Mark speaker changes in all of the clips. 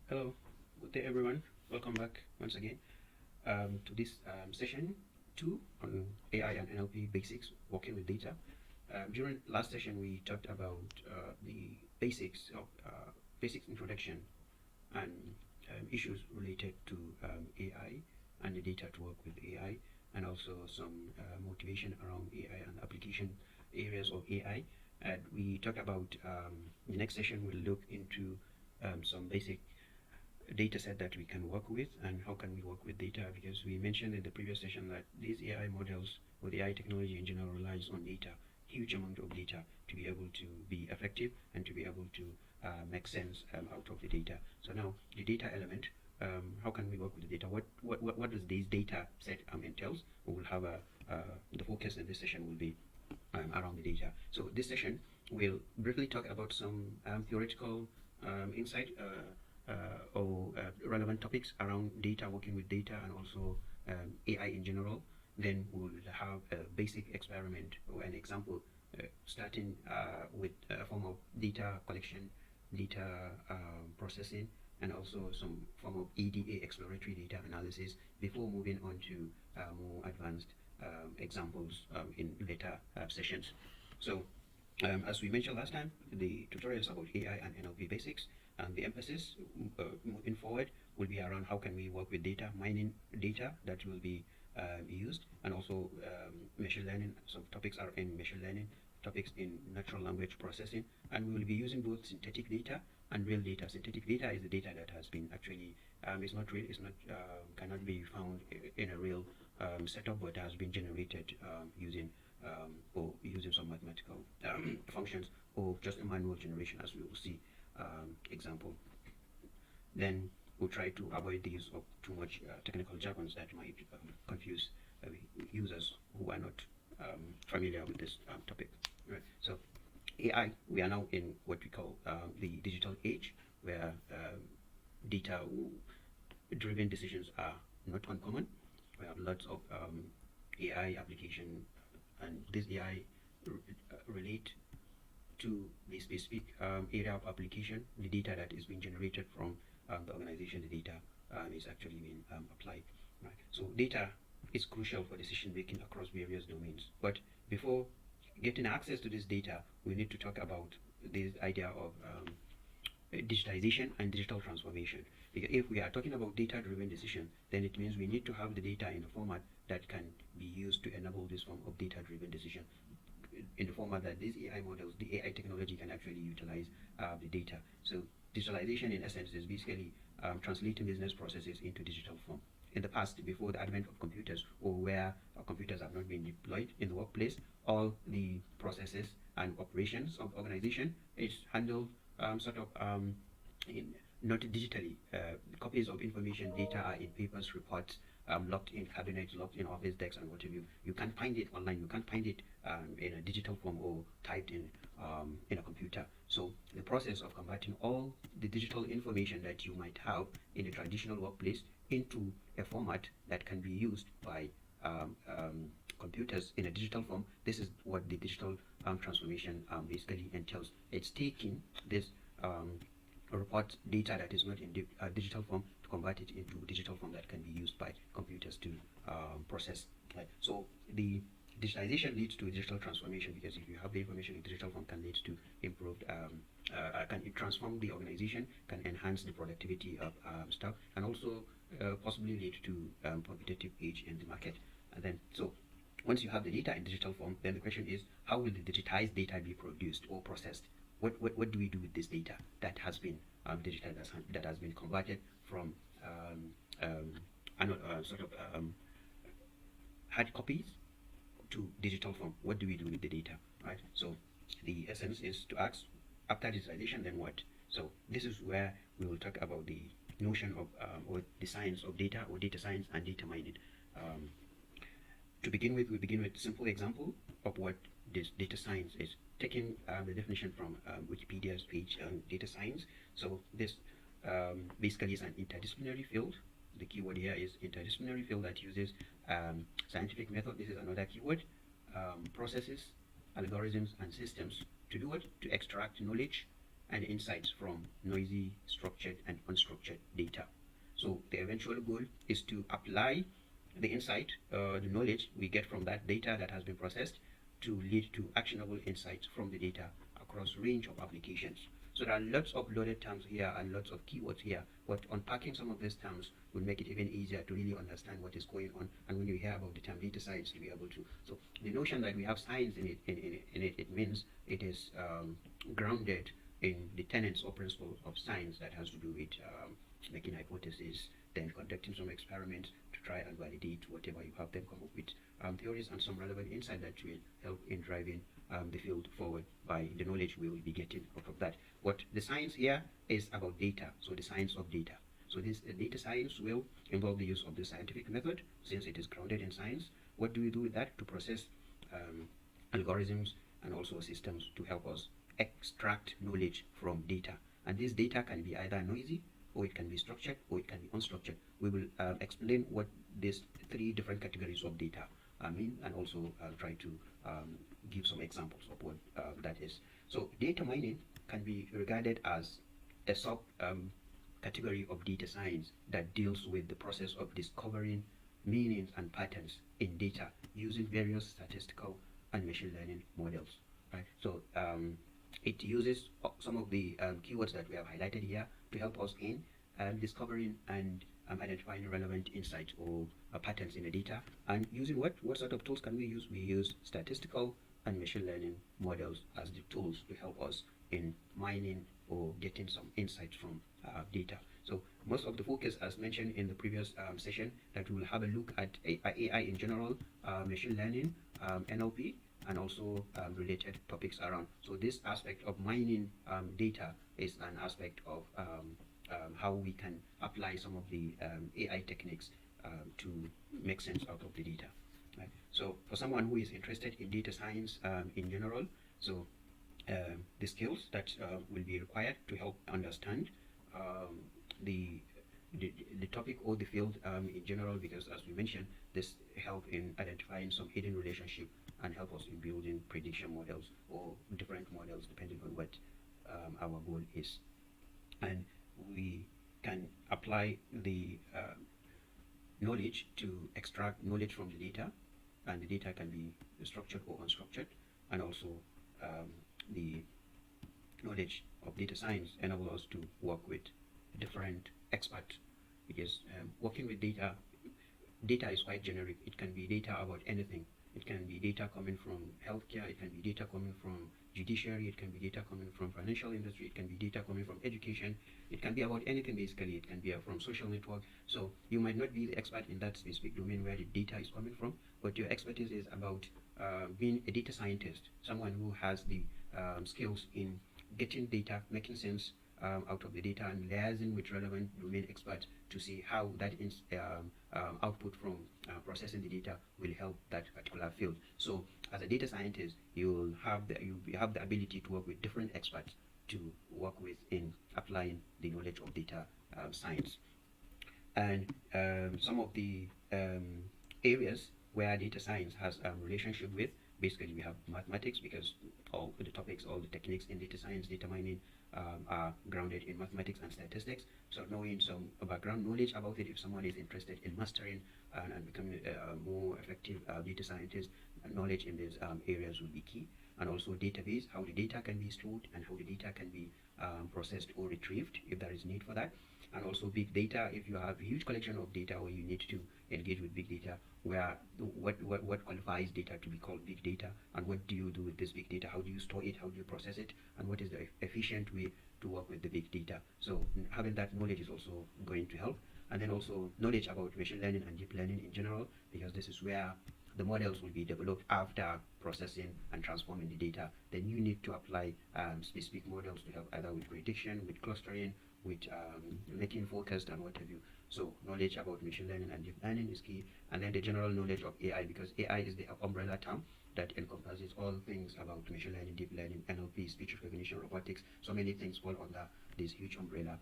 Speaker 1: Hello, good day everyone. Welcome back once again to this session 2 on AI and NLP basics, working with data. During last session, we talked about the basics of basic introduction and issues related to AI and the data to work with AI, and also some motivation around AI and application areas of AI. And we talked about the next session, we'll look into some basic data set that we can work with and how can we work with data, because we mentioned in the previous session that these AI models or the AI technology in general relies on data, huge amount of data, to be able to be effective and to be able to make sense out of the data. So now the data element, how can we work with the data? What does this data set entails? We will have the focus in this session will be around the data. So this session will briefly talk about some theoretical insight or relevant topics around data, working with data, and also AI in general. Then we'll have a basic experiment or an example, starting with a form of data collection, data processing, and also some form of EDA, exploratory data analysis, before moving on to more advanced examples in later sessions. So as we mentioned last time, the tutorial is about AI and NLP basics, and the emphasis moving forward will be around how can we work with data, mining data that will be used, and also machine learning. Some topics are in machine learning, topics in natural language processing, and we will be using both synthetic data and real data. Synthetic data is the data that has been actually it's not real, it's not cannot be found in a real setup, but has been generated using or using some mathematical functions, or just a manual generation, as we will see example. Then we'll try to avoid the use of too much technical jargons that might confuse users who are not familiar with this topic. Right. So AI, we are now in what we call the digital age, where data-driven decisions are not uncommon. We have lots of AI application, and this AI relate to the specific area of application. The data that is being generated from the organization, the data is actually being applied. Right. So data is crucial for decision making across various domains. But before getting access to this data, we need to talk about this idea of digitization and digital transformation. Because if we are talking about data-driven decision, then it means we need to have the data in a format that can be used to enable this form of data-driven decision, in the format that these AI models, the AI technology, can actually utilize the data. So digitalization, in essence, is basically translating business processes into digital form. In the past, before the advent of computers, or where computers have not been deployed in the workplace, all the processes and operations of organization is handled sort of in, not digitally. Copies of information data are in papers, reports, locked in cabinets, locked in office desks, and what have you. You can't find it online. You can't find it in a digital form or typed in a computer. So the process of converting all the digital information that you might have in a traditional workplace into a format that can be used by computers in a digital form, this is what the digital transformation basically entails. It's taking this report data that is not in digital form to convert it into digital form that can be used by computers to process. Right? So the digitization leads to digital transformation, because if you have the information in digital form, can lead to improved, can it transform the organization, can enhance the productivity of staff, and also possibly lead to competitive edge in the market. And then, so once you have the data in digital form, then the question is, how will the digitized data be produced or processed? What do we do with this data that has been digitized, that has been converted from sort of hard copies to digital form? What do we do with the data, right? So the essence is to ask, after digitalization, then what? So this is where we will talk about the notion of or the science of data, or data science and data mining. To begin with, we begin with a simple example of what this data science is, taking the definition from Wikipedia's page on data science. So this basically is an interdisciplinary field. The keyword here is interdisciplinary field that uses scientific method. This is another keyword. Processes, algorithms, and systems to do what? To extract knowledge, and insights from noisy, structured, and unstructured data. So the eventual goal is to apply the insight, the knowledge we get from that data that has been processed to lead to actionable insights from the data across range of applications. So there are lots of loaded terms here and lots of keywords here, but unpacking some of these terms will make it even easier to really understand what is going on. And when you hear about the term data science, to be able to. So the notion that we have science it means it is grounded in the tenets or principles of science that has to do with making hypotheses, then conducting some experiments to try and validate whatever you have them come up with theories and some relevant insight that will help in driving the field forward by the knowledge we will be getting out of that. But the science here is about data, so the science of data. So this data science will involve the use of the scientific method since it is grounded in science. What do we do with that? To process algorithms and also systems to help us extract knowledge from data. And this data can be either noisy, or it can be structured, or it can be unstructured. We will explain what these three different categories of data mean, and also try to give some examples of what that is. So data mining can be regarded as a sub category of data science that deals with the process of discovering meanings and patterns in data using various statistical and machine learning models. Right. So it uses some of the keywords that we have highlighted here to help us in discovering and identifying relevant insights or patterns in the data. And using what sort of tools can we use? We use statistical and machine learning models as the tools to help us in mining or getting some insights from data. So most of the focus, as mentioned in the previous session, that we will have a look at AI in general, machine learning, NLP, and also related topics around. So this aspect of mining data is an aspect of how we can apply some of the AI techniques to make sense out of the data. Right? So for someone who is interested in data science in general, so the skills that will be required to help understand the topic or the field in general, because as we mentioned, this help in identifying some hidden relationship and help us in building prediction models or different models depending on what our goal is. And we can apply the knowledge to extract knowledge from the data, and the data can be structured or unstructured, and also the knowledge of data science enable us to work with different experts, because working with data is quite generic. It can be data about anything. It can be data coming from healthcare, it can be data coming from judiciary, it can be data coming from financial industry, it can be data coming from education, it can be about anything basically, it can be from social network. So you might not be the expert in that specific domain where the data is coming from, but your expertise is about being a data scientist, someone who has the skills in getting data, making sense out of the data, and liaising with relevant domain experts to see how that output from processing the data will help that particular field. So as a data scientist, you have the ability to work with different experts to work with in applying the knowledge of data science. And some of the areas where data science has a relationship with, basically we have mathematics, because all the topics, all the techniques in data science, data mining are grounded in mathematics and statistics. So knowing some background knowledge about it, if someone is interested in mastering and becoming a more effective data scientist, knowledge in these areas will be key. And also database, how the data can be stored and how the data can be processed or retrieved if there is need for that. And also big data, if you have a huge collection of data or you need to engage with big data, where what qualifies data to be called big data, and what do you do with this big data, how do you store it, how do you process it, and what is the efficient way to work with the big data. So having that knowledge is also going to help. And then also knowledge about machine learning and deep learning in general, because this is where the models will be developed after processing and transforming the data. Then you need to apply specific models to help either with prediction, with clustering, with making forecast and what have you. So knowledge about machine learning and deep learning is key. And then the general knowledge of AI, because AI is the umbrella term that encompasses all things about machine learning, deep learning, NLP, speech recognition, robotics. So many things fall under this huge umbrella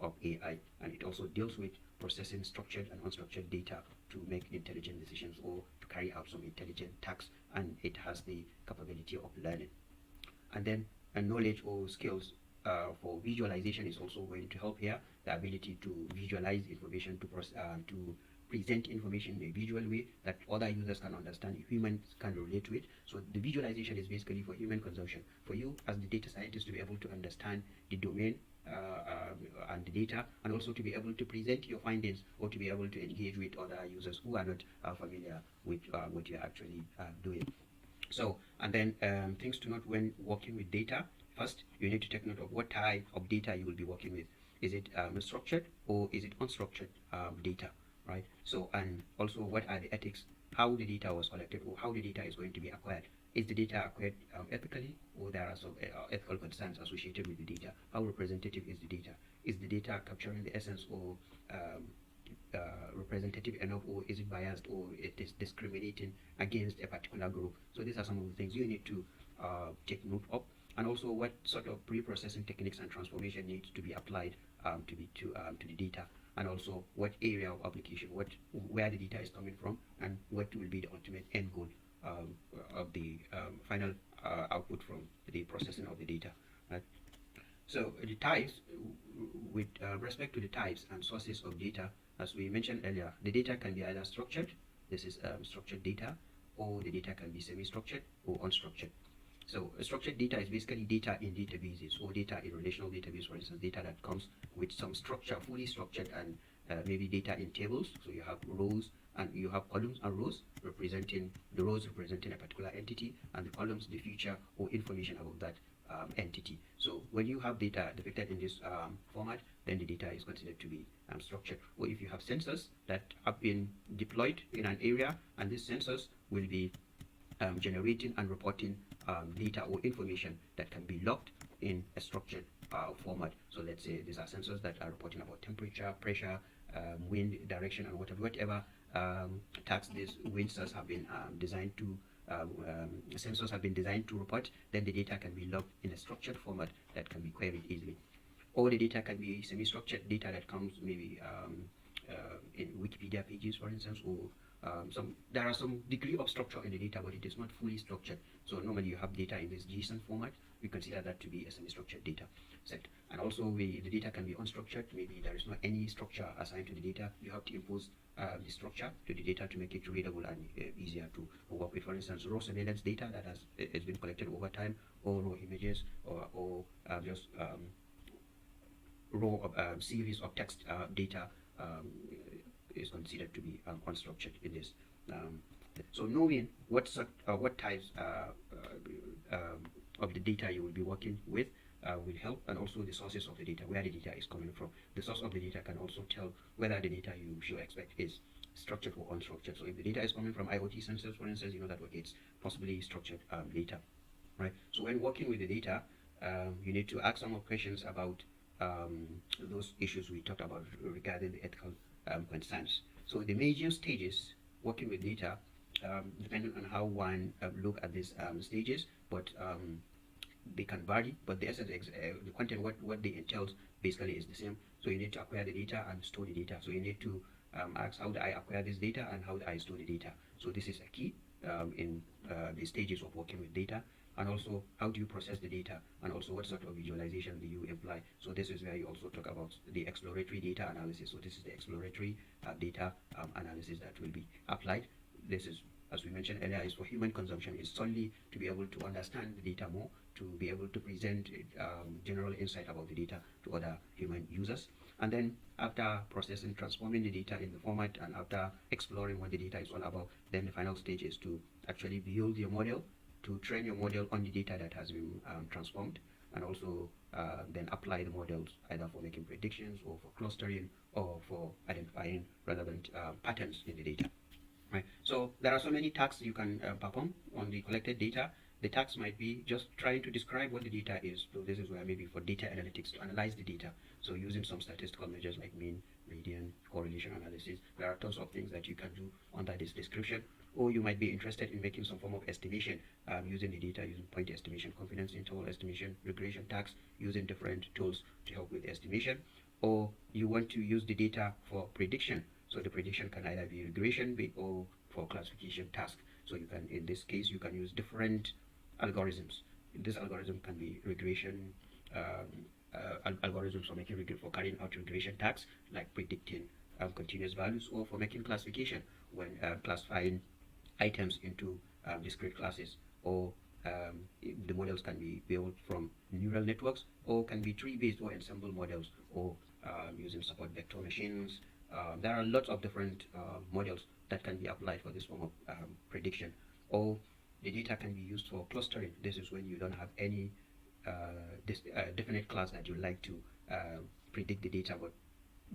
Speaker 1: of AI. And it also deals with processing structured and unstructured data to make intelligent decisions or to carry out some intelligent tasks. And it has the capability of learning. And then knowledge or skills for visualization is also going to help here. The ability to visualize information, to present information in a visual way that other users can understand, humans can relate to it. So the visualization is basically for human consumption, for you as the data scientist to be able to understand the domain and the data, and also to be able to present your findings or to be able to engage with other users who are not familiar with what you're actually doing. So, and then things to note when working with data. First, you need to take note of what type of data you will be working with. Is it structured or is it unstructured data, right? So, and also what are the ethics, how the data was collected or how the data is going to be acquired. Is the data acquired ethically, or there are some ethical concerns associated with the data? How representative is the data? Is the data capturing the essence or um, representative enough, or is it biased, or it is discriminating against a particular group? So these are some of the things you need to take note of, and also what sort of pre-processing techniques and transformation needs to be applied to the data, and also what area of application, where the data is coming from, and what will be the ultimate end goal of the final output from the processing of the data. Right? So the types, with respect to the types and sources of data, as we mentioned earlier, the data can be either structured, this is structured data, or the data can be semi-structured or unstructured. So structured data is basically data in databases or data in relational database, for instance, data that comes with some structure, fully structured, and maybe data in tables. So you have rows and you have columns and rows representing, the rows representing a particular entity, and the columns the feature or information about that entity. So when you have data depicted in this format, then the data is considered to be structured. Or if you have sensors that have been deployed in an area, and these sensors will be generating and reporting data or information that can be logged in a structured format. So let's say these are sensors that are reporting about temperature, pressure, wind direction, and whatever tasks these sensors have been designed to sensors have been designed to report. Then the data can be logged in a structured format that can be queried easily. Or the data can be semi-structured data that comes maybe in Wikipedia pages, for instance, or there are some degree of structure in the data, but it is not fully structured. So normally you have data in this JSON format. We consider that to be a semi-structured data set. And also the data can be unstructured. Maybe there is not any structure assigned to the data. You have to impose the structure to the data to make it readable and easier to work with. For instance, raw surveillance data that has been collected over time, or raw images, or just raw series of text data is considered to be unstructured in this. So knowing what types of the data you will be working with will help, and also the sources of the data, where the data is coming from. The source of the data can also tell whether the data you should expect is structured or unstructured. So if the data is coming from IoT sensors, for instance, you know that it's possibly structured data, right? So when working with the data, you need to ask some more questions about those issues we talked about regarding the ethical concerns. So the major stages working with data, depending on how one look at these stages, but they can vary, but the essence, the content, what they entails basically is the same. So you need to acquire the data and store the data. So you need to ask, how do I acquire this data and how do I store the data? So this is a key in the stages of working with data. And also, how do you process the data, and also what sort of visualization do you imply? So this is where you also talk about the exploratory data analysis. So this is the exploratory data analysis that will be applied. This is, as we mentioned earlier, is for human consumption. Is solely to be able to understand the data more, to be able to present general insight about the data to other human users. And then after processing, transforming the data in the format, and after exploring what the data is all about, then the final stage is to actually build your model, to train your model on the data that has been transformed, and also then apply the models either for making predictions, or for clustering, or for identifying relevant patterns in the data. Right. So there are so many tasks you can perform on the collected data. The task might be just trying to describe what the data is. So this is where maybe for data analytics, to analyze the data. So using some statistical measures like mean, median, correlation analysis. There are tons of things that you can do under this description. Or you might be interested in making some form of estimation using the data, using point estimation, confidence interval estimation, regression tags, using different tools to help with estimation. Or you want to use the data for prediction. So the prediction can either be regression or for classification task. So you can, in this case, you can use different algorithms. This algorithm can be regression, algorithms for carrying out regression tasks like predicting continuous values, or for making classification when classifying items into discrete classes, or the models can be built from neural networks, or can be tree-based or ensemble models, or using support vector machines. There are lots of different models that can be applied for this form of prediction. Or the data can be used for clustering. This is when you don't have any definite class that you like to predict the data, but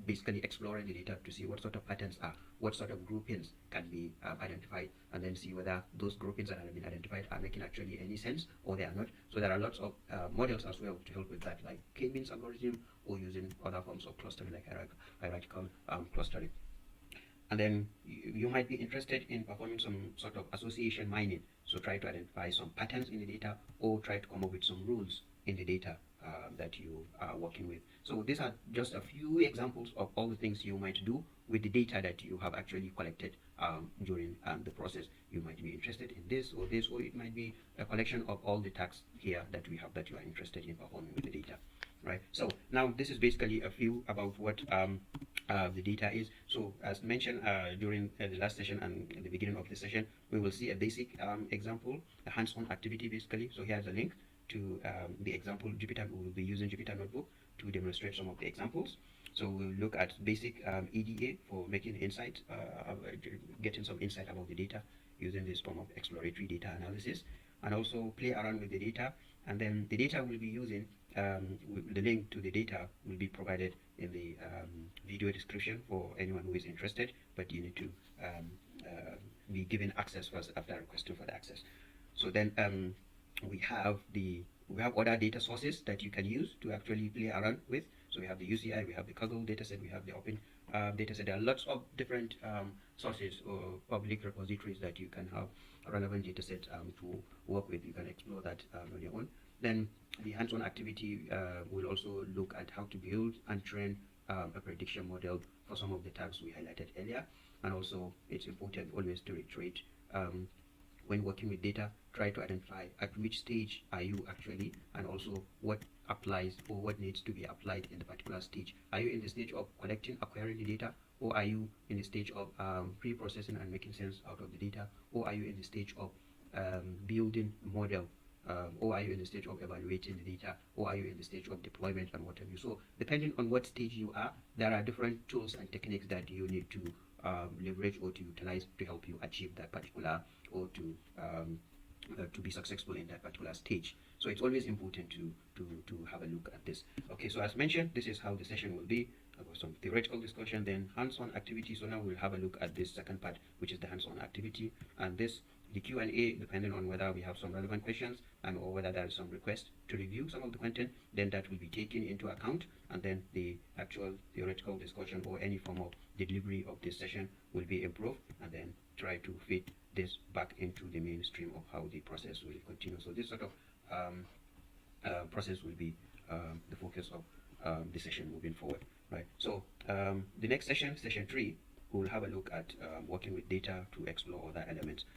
Speaker 1: basically exploring the data to see what sort of patterns are, what sort of groupings can be identified, and then see whether those groupings that have been identified are making actually any sense or they are not. So there are lots of models as well to help with that, like K-means algorithm, or using other forms of clustering like hierarchical clustering. And then you might be interested in performing some sort of association mining. So try to identify some patterns in the data, or try to come up with some rules in the data that you are working with. So these are just a few examples of all the things you might do with the data that you have actually collected during the process. You might be interested in this, or it might be a collection of all the tasks here that we have that you are interested in performing with the data. Right. So now this is basically a few about what the data is. So as mentioned during the last session and at the beginning of the session, we will see a basic example, a hands-on activity basically. So here's a link to the example Jupyter. We will be using Jupyter Notebook to demonstrate some of the examples. So we'll look at basic EDA for making insight, getting some insight about the data using this form of exploratory data analysis, and also play around with the data. And then the data we'll be using, the link to the data will be provided in the video description for anyone who is interested, but you need to be given access first after requesting for the access. So then we have other data sources that you can use to actually play around with. So we have the UCI, we have the Kaggle dataset, we have the Open dataset. There are lots of different sources or public repositories that you can have a relevant dataset to work with. You can explore that on your own. Then the hands-on activity will also look at how to build and train a prediction model for some of the tasks we highlighted earlier. And also, it's important always to reiterate, when working with data, try to identify at which stage are you actually, and also what applies or what needs to be applied in the particular stage. Are you in the stage of collecting, acquiring the data, or are you in the stage of pre-processing and making sense out of the data, or are you in the stage of building a model, or are you in the stage of evaluating the data, or are you in the stage of deployment and what have you. So depending on what stage you are, there are different tools and techniques that you need to leverage or to utilize to help you achieve that particular, or to be successful in that particular stage. So it's always important to have a look at this. Okay, so as mentioned, this is how the session will be. Some theoretical discussion, then hands-on activity. So now we'll have a look at this second part, which is the hands-on activity, and the Q&A, depending on whether we have some relevant questions and or whether there is some request to review some of the content, then that will be taken into account, and then the actual theoretical discussion or any form of delivery of this session will be improved, and then try to fit this back into the mainstream of how the process will continue. So this sort of process will be the focus of the session moving forward, right? So the next session, session 3, we'll have a look at working with data to explore other elements.